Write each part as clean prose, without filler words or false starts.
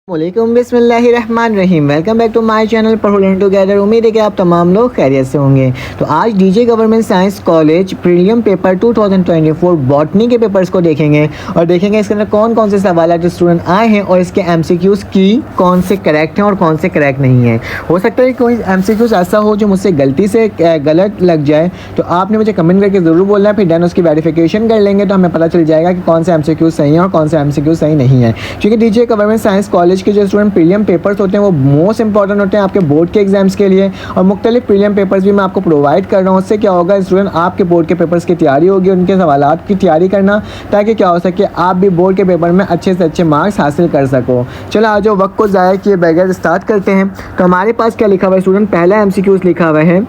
वालेकुम बिस्मिल्लाहिर्रहमानिर्रहीम। Welcome back to my channel Padho learn together. उम्मीद है कि आप तमाम लोग खैरियत से होंगे। तो आज DJ government science college prelim paper 2024 botany के पेपर्स को देखेंगे और देखेंगे इसके अंदर कौन कौन से सवाल जो स्टूडेंट आए हैं और इसके एमसीक्यूज़ की कौन से करेक्ट हैं और कौन से करेक्ट नहीं हैं। हो सकता है कोई एमसीक्यूज़ ऐसा हो जो मुझसे गलती से गलत लग जाए, तो आपने मुझे कमेंट करके ज़रूर बोलना है, फिर देन उसकी वेरिफिकेशन कर लेंगे तो हमें पता चल जाएगा कि कौन से एमसीक्यूज़ सही हैं और कौन से एमसीक्यूज़ सही नहीं है। क्योंकि डीजे गवर्नमेंट साइंस कॉलेज के जो स्टूडेंट प्रीलियम पेपर्स होते हैं वो मोस्ट इंपॉर्टेंट होते हैं आपके बोर्ड के एग्जाम्स के लिए, और मुख्तलिफ प्रीलियम पेपर्स भी मैं आपको प्रोवाइड कर रहा हूँ। उससे क्या होगा, स्टूडेंट आपके बोर्ड के पेपर्स की तैयारी होगी, उनके सवालात की तैयारी करना, ताकि क्या हो सके आप भी बोर्ड के पेपर में अच्छे से अच्छे मार्क्स हासिल कर सको। चलो आज जो वक्त को ज़ाया किए बगैर स्टार्ट करते हैं। तो हमारे पास क्या लिखा हुआ है स्टूडेंट, पहला एमसीक्यूज़ लिखा हुआ है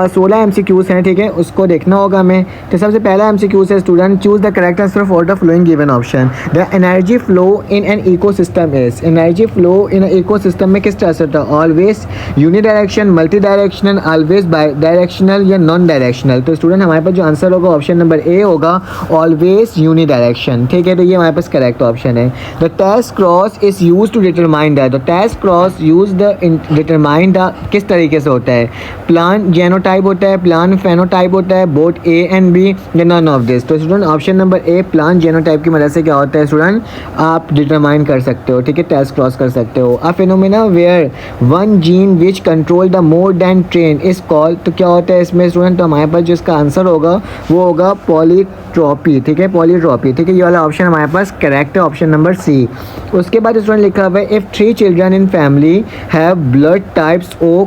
16 एमसीक्यूज़ हैं, ठीक है, उसको देखना होगा हमें। तो सबसे पहला एमसीक्यूज़ है student, choose the correct answer for the flowing given option. The energy flow in an ecosystem is, energy flow in ecosystem में किस तरह से होता है, always unidirection, multi directional, always bi directional या नॉन डायरेक्शनल। तो student हमारे पास जो आंसर होगा ऑप्शन नंबर ए होगा, ऑलवेज यूनिडायरेक्शन, ठीक है। तो ये हमारे पास करेक्ट ऑप्शन है। The test cross is use to determine the, तो test cross use the determine the किस तरीके से होता है, प्लान जेनोटाइप होता है, प्लान फेनोटाइप होता है, बोथ ए एंड बी या नन ऑफ दिस। तो student option number A plan genotype की मदद से क्या होता है स्टूडेंट, आप डिटरमाइन कर सकते हो, ठीक है, टेस्ट क्रॉस कर सकते हो। A phenomena where one gene which control the more than train is called, तो क्या होता है इसमें स्टूडेंट, तो हमारे पास जो इसका आंसर होगा वो होगा पॉलीट्रॉपी, ठीक है, पॉलीट्रॉपी, ठीक है। ये वाला ऑप्शन हमारे पास करेक्ट है, ऑप्शन नंबर सी। उसके बाद स्टूडेंट लिखा हुआ है if 3 children in family have blood types O,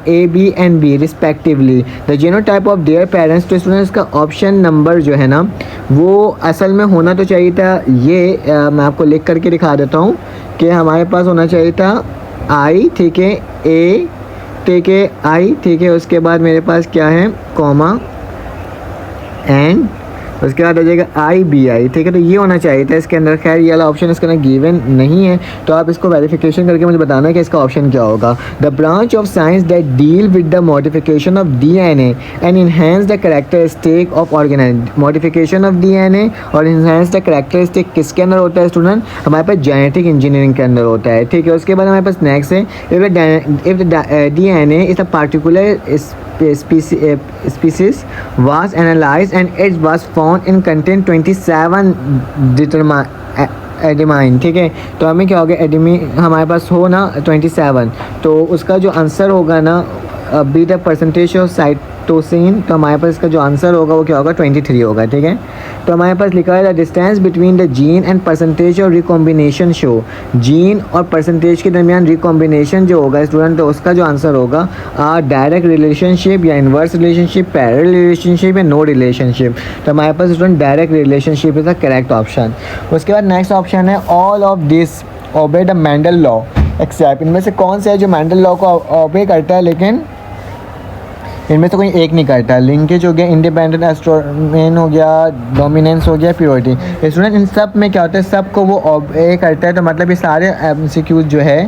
A, B and B respectively, the genotype of their parents. तो स्टूडेंट इसका ऑप्शन नंबर जो है ना वो असल में होना तो चाहिए था ये, मैं आपको लिख करके दिखा देता हूँ कि हमारे पास होना चाहिए था आई, ठीक है, ए, ठीक है, आई, ठीक है, उसके बाद मेरे पास क्या है कॉमा एंड उसके बाद आ जाएगा आई बी आई, ठीक है। तो ये होना चाहिए था इसके अंदर। खैर ये वाला ऑप्शन इसके अंदर गिवन नहीं है, तो आप इसको वेरिफिकेशन करके मुझे बताना है कि इसका ऑप्शन क्या होगा। The branch of science that deal with the modification of DNA and enhance the characteristic of organism, modification of DNA और इनहेंस द कैरेक्टरिस्टिक किसके अंदर होता है स्टूडेंट, हमारे पास जेनेटिक इंजीनियरिंग के अंदर होता है, ठीक है। उसके बाद हमारे पास नेक्स्ट है if DNA is a particular species was analyzed and it was found in contain 27 एडिमाइन, ठीक है। तो हमें क्या होगा, एडिमी हमारे पास हो ना 27, तो उसका जो आंसर होगा ना be the percentage of cytosine, तो हमारे पास इसका जो आंसर होगा वो क्या होगा 23 होगा, ठीक है। तो हमारे पास लिखा है the distance between the gene and percentage और रिकॉम्बिनेशन शो, जीन और परसेंटेज के दरमियान रिकॉम्बिनेशन जो होगा स्टूडेंट, तो उसका जो आंसर होगा डायरेक्ट रिलेशनशिप या इन्वर्स रिलेशनशिप, पैरेलल रिलेशनशिप या नो रिलेशनशिप। तो हमारे पास student direct relationship is the correct option. उसके बाद नेक्स्ट ऑप्शन है all of this obey the Mendel law except, इनमें से कौन सा है जो मेंडल लॉ को ओबे करता है लेकिन इनमें से कोई एक नहीं करता। लिंकेज हो गया, इंडिपेंडेंट एस्ट्रोमेन हो गया, डोमिनेंस हो गया, प्योरिटी। स्टूडेंट इन सब में क्या होता है, सबको वो ओबे करता है, तो मतलब ये सारे एमसीक्यूज़ जो है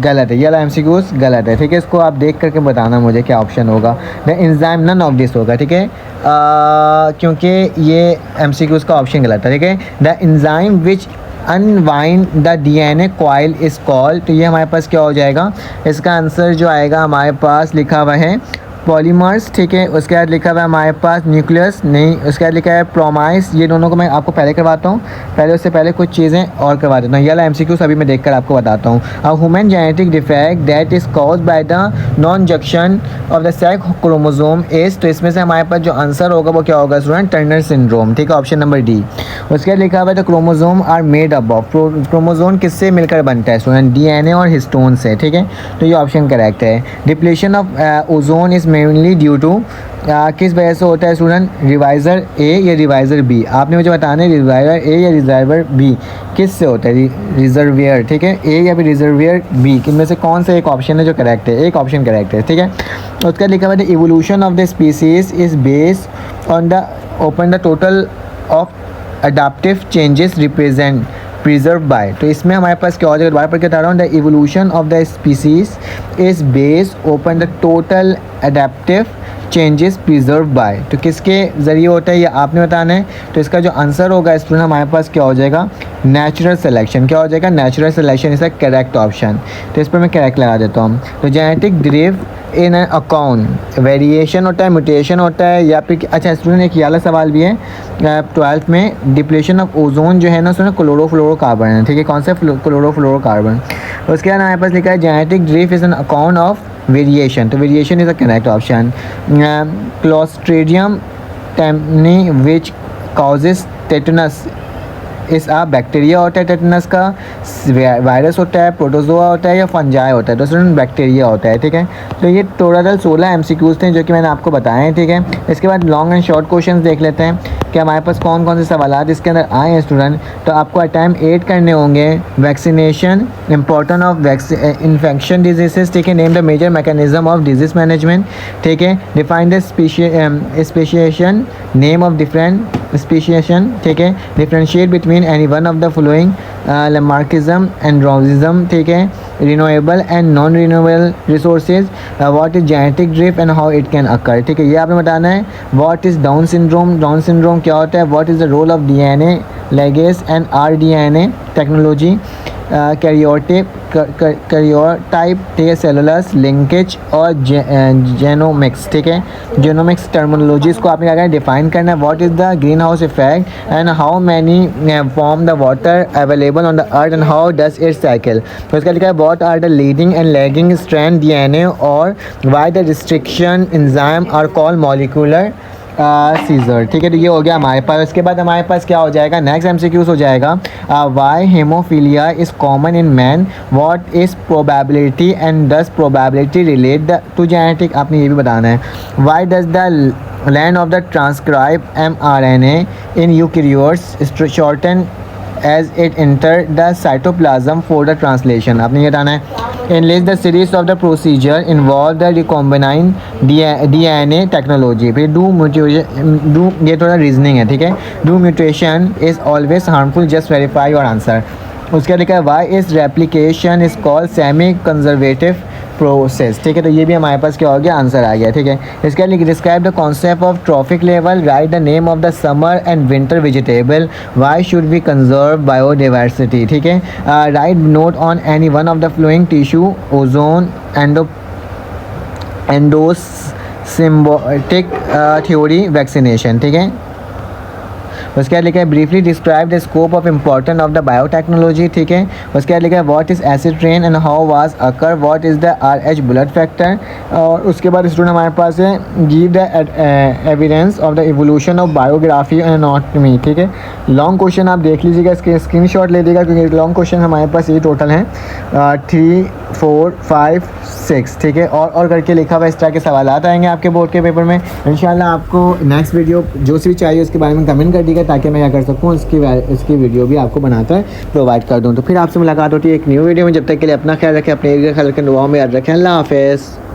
गलत है, ये वाला एमसीक्यूज़ गलत है, ठीक है। इसको आप देख करके बताना मुझे क्या ऑप्शन होगा। The enzyme none of this होगा, ठीक है, क्योंकि ये एमसीक्यूज़ का ऑप्शन गलत है, ठीक है। The enzyme which unwind the DNA coil is called, तो ये हमारे पास क्या हो जाएगा, इसका आंसर जो आएगा हमारे पास लिखा हुआ है पॉलीमर्स, ठीक है। उसके बाद लिखा हुआ है हमारे पास न्यूक्लियस, नहीं, उसके बाद लिखा है प्रोमाइस। ये दोनों को मैं आपको पहले करवाता हूँ, पहले उससे पहले कुछ चीज़ें और करवा देता हूँ। ये वाला एमसीक्यूज़ अभी मैं देखकर आपको बताता हूँ। A human genetic defect that is caused by the non junction of the sex chromosome is, तो इसमें से हमारे पास जो आंसर होगा वो क्या होगा स्टूडेंट, टर्नर सिंड्रोम, ठीक है, ऑप्शन नंबर डी। उसके बाद लिखा हुआ है the chromosome are made up of, chromosome किससे मिलकर बनता है स्टूडेंट, डीएनए और हिस्टोन से, ठीक है। तो ये ऑप्शन करेक्ट है। Depletion of ozone is mainly due to, किस वजह से होता है स्टूडेंट, रिवाइज़र ए या रिवाइज़र बी, आपने मुझे बताना है रिवाइज़र ए या रिजर्वर बी किस से होता है, रिजर्वियर, ठीक है, ए या फिर रिजर्वियर बी, इनमें से कौन सा एक ऑप्शन है जो करेक्ट है, एक ऑप्शन करेक्ट है, ठीक है। उसका लिखा हुआ है the evolution of the species is based on the upon the total of adaptive changes represent preserve by, तो इसमें हमारे पास क्या हो जाएगा, दोबारा पढ़ के बता रहा हूँ, the evolution of the species is based upon the total adaptive changes preserve by, तो किसके ज़रिए होता है ये आपने बताना है। तो इसका जो आंसर होगा स्टूडेंट हमारे पास क्या हो जाएगा, नेचुरल सिलेक्शन। क्या हो जाएगा, natural selection is a correct option. तो इस पर मैं करेक्ट लगा देता हूँ। तो genetic drift in an account, variation होता है, म्यूटेशन होता है, या फिर अच्छा स्टूडेंट एक ये वाला सवाल भी है 12th में, डिप्लेशन ऑफ ओजोन जो है ना उसमें क्लोरोफ्लोरोकार्बन है, ठीक है, कौन सा क्लोरोफ्लोरोकार्बन। उसके बाद हमारे पास लिखा है genetic drift is an account of variation, तो variation is a correct option. Clostridium tetani which causes tetanus इस बैक्टीरिया होता है टेटनस का, वायरस होता है, प्रोटोजोआ होता है, या फंजाई होता है, तो स्टूडेंट बैक्टीरिया होता है, ठीक है। तो ये टोटल 16 MCQs थे जो कि मैंने आपको बताए हैं, ठीक है। इसके बाद लॉन्ग एंड शॉर्ट क्वेश्चंस देख लेते हैं कि हमारे पास कौन कौन से सवाल इसके अंदर आए हैं स्टूडेंट। तो आपको अटैम्प्ट 8 करने होंगे। Vaccination, important of infection diseases, ठीक है, name the major mechanism of disease management, ठीक है, define the speciation, name of different speciation, ठीक है, differentiate between any one of the following, Lamarckism and Darwinism, ठीक है, renewable and non renewable resources, what is genetic drift and how it can occur, ठीक है, ये आपने बताना है। What is Down syndrome, Down syndrome क्या होता है, what is the role of DNA ligase and rDNA technology, karyotype, ठीक है, सेलुलस लिंकेज और जेनोमिक्स, ठीक है, जेनोमिक्स टर्मिनोलॉजीज को आपने क्या करना है, डिफाइन करना है। What is the green house effect and how many form the water available on the earth and how does it cycle. तो इसका लिखा है what are the leading and lagging strand DNA और why the restriction enzyme are called molecular scissor, ठीक है। तो ये हो गया हमारे पास। उसके बाद हमारे पास क्या हो जाएगा, नेक्स्ट MCQs हो जाएगा, why haemophilia is common in man, what is probability and does probability relate to genetic, आपने ये भी बताना है। Why does the land of the transcribe mRNA in eukaryotes shorten as it enter the cytoplasm for the translation, आपने ये बताना है। Enlist the series of the procedure involve the recombinant DNA technology, फिर do ये थोड़ा reasoning है, ठीक है। Do mutation is always harmful, just verify your answer। उसके लिखा है why is replication is called semi conservative process, ठीक है। तो ये भी हमारे पास क्या हो गया, आंसर आ गया, ठीक है। इसके लिए describe the concept of trophic level, write the name of the summer and winter vegetable, why should we conserve biodiversity, ठीक है। Write note on any one of the following tissue, ozone, endosymbiotic theory, vaccination, ठीक है। उसके बाद लिखा है briefly describe the scope of important of the biotechnology, ठीक है। उसके बाद लिखा है what is acid rain and how was occur, what is the RH blood factor. और उसके बाद स्टूडेंट हमारे पास है give the evidence of the evolution of biography and anatomy, ठीक है। लॉन्ग क्वेश्चन आप देख लीजिएगा, इसके स्क्रीनशॉट ले लीजिएगा क्योंकि लॉन्ग क्वेश्चन हमारे पास ये टोटल हैं 3, 4, 5, 6, ठीक है। और करके लिखा हुआ इस तरह के सवाल आएंगे आपके बोर्ड के पेपर में। इंशाल्लाह आपको नेक्स्ट वीडियो जो सी भी चाहिए उसके बारे में कमेंट कर दीजिएगा ताकि मैं क्या कर सकूँ इसकी वीडियो भी आपको बनाकर प्रोवाइड कर दूँ। तो फिर आपसे मुलाकात होती है एक न्यू वीडियो में। जब तक के लिए अपना ख्याल रखें, अपने एरिया का ख्याल रखें, दुआओं में याद रखें। अल्लाह हाफ़िज़।